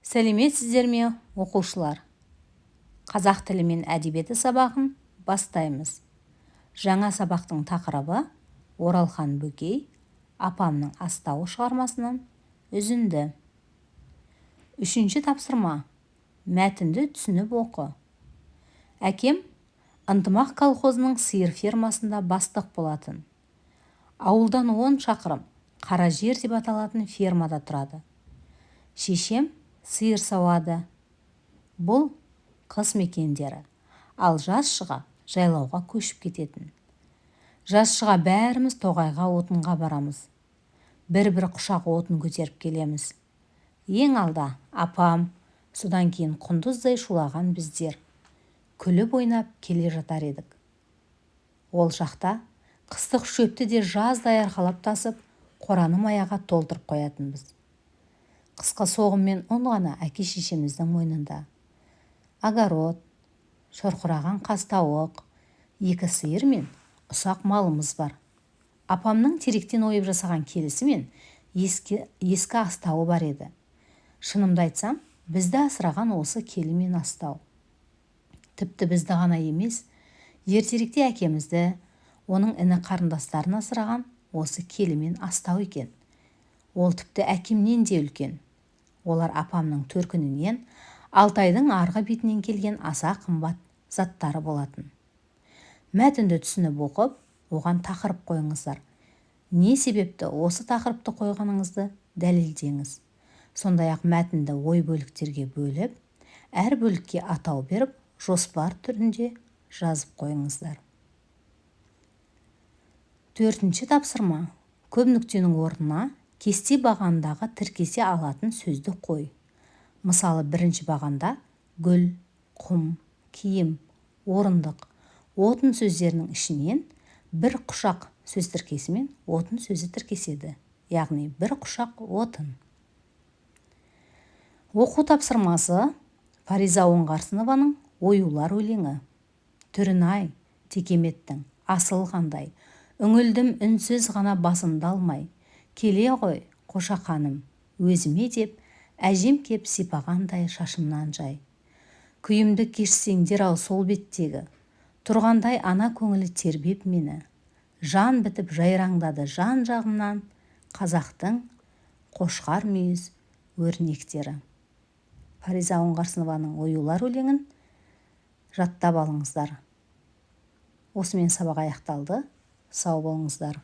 Сәлеметсіздер ме, оқушылар? Қазақ тілі мен әдебиеті сабағын бастаймыз. Жаңа сабақтың тақырыбы Оралхан Бөкей апамның астауы шығармасынан үзінді. Үшінші тапсырма. Мәтінді түсініп оқы. Әкем ынтымақ колхозының сиыр фермасында бастық болатын. Ауылдан 10 шақырым қара жер деп аталатын фермада тұрады. Шешем сиыр сауады. Бұл қыс мекендері, ал жаз шыға жайлауға көшіп кететін. Жаз шыға бәріміз тоғайға отынға барамыз. Бір-бір құшақ отын көтеріп келеміз. Ең алда апам, содан кейін құндыздай шулаған біздер. Күліп ойнап келе жатар едік. Ол шақта қыстық шөпті де жаздай арқалап тасып, қораны маяға толтырып қоятынбыз. Қысқа соғыммен ұн ғана әке-шешеміздің мойнында. Огород, шұрқыраған қас-тауық, 2 сиыр мен ұсақ малымыз бар. Апамның теректен ойып жасаған келісі мен ескі астауы бар еді. Шынымды айтсам, бізді асыраған осы келі мен астау. Тіпті бізді ғана емес, ертеректе әкемізді, оның іні қарындастарын асыраған осы келі мен астау екен. Ол тіпті әкемнен де үлкен. Олар апамның төркінінен, Алтайдың арғы бетінен келген аса қымбат заттары болатын. Мәтінді түсініп оқып, оған тақырып қойыңыздар. Не себепті осы тақырыпты қойғаныңызды дәлелдеңіз. Сондай-ақ мәтінді ой бөліктерге бөліп, әр бөлікке атау беріп, жоспар түрінде жазып қойыңыздар. 4-ші тапсырма. Көп нүктенің орнына кесте бағандағы тіркесе алатын сөзді қой. Мысалы, 1-ші бағанда гүл, құм, киім, орындық, отын сөздерінің ішінен бір құшақ сөз тіркесімен отын сөзі тіркеседі. Яғни бір құшақ отын. Оқу тапсырмасы Фариза Оңғарсынованың оюлар өлеңі. Түрін-ай, текеметтің, асыл қандай, үңілдім үнсіз ғана басымды алмай, келе ғой, қошақаным, өзіме деп, әжем кеп сипағандай шашымнан жай. Күйімді кешсеңдер-ау сол беттегі, тұрғандай ана көңілі тербеп мені. Жан бітіп жайраңдады жан жағымнан, қазақтың қошқар мүйіз өрнектері. Фариза Оңғарсынованың оюлар өлеңін жаттап алыңыздар. Осымен сабақ аяқталды. Сау болыңыздар.